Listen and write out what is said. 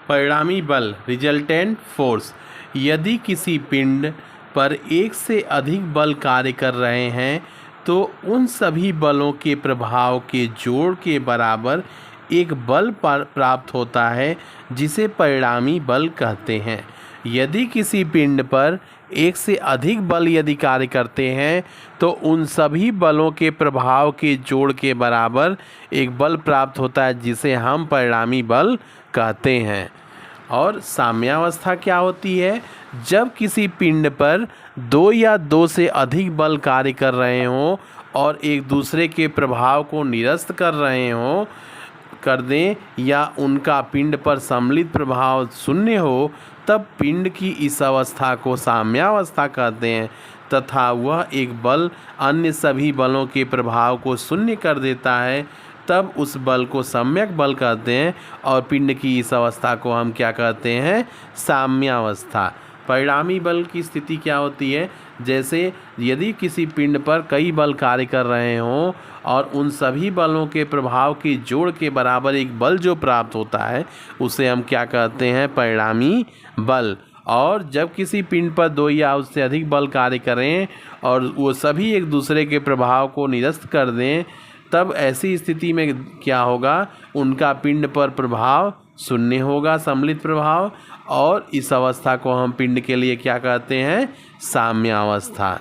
परिणामी बल resultant force. यदि किसी पिंड पर एक से अधिक बल कार्य कर रहे हैं तो उन सभी बलों के प्रभाव के जोड़ के बराबर एक बल प्राप्त होता है जिसे परिणामी बल कहते हैं। यदि किसी पिंड पर एक से अधिक बल यदि कार्य करते हैं तो उन सभी बलों के प्रभाव के जोड़ के बराबर एक बल प्राप्त होता है जिसे हम परिणामी बल कहते हैं। और साम्यावस्था क्या होती है? जब किसी पिंड पर दो या दो से अधिक बल कार्य कर रहे हों और एक दूसरे के प्रभाव को निरस्त कर दें या उनका पिंड पर सम्मिलित प्रभाव शून्य हो, तब पिंड की इस अवस्था को साम्यावस्था कहते हैं तथा वह एक बल अन्य सभी बलों के प्रभाव को शून्य कर देता है, तब उस बल को सम्यक बल कहते हैं और पिंड की इस अवस्था को हम क्या कहते हैं? साम्यावस्था। परिणामी बल की स्थिति क्या होती है? जैसे यदि किसी पिंड पर कई बल कार्य कर रहे हों और उन सभी बलों के प्रभाव के जोड़ के बराबर एक बल जो प्राप्त होता है उसे हम क्या कहते हैं? परिणामी बल। और जब किसी पिंड पर दो या उससे अधिक बल कार्य करें और वो सभी एक दूसरे के प्रभाव को निरस्त कर दें, तब ऐसी स्थिति में क्या होगा? उनका पिंड पर प्रभाव शून्य होगा, सम्मिलित प्रभाव, और इस अवस्था को हम पिंड के लिए क्या कहते हैं? साम्यावस्था।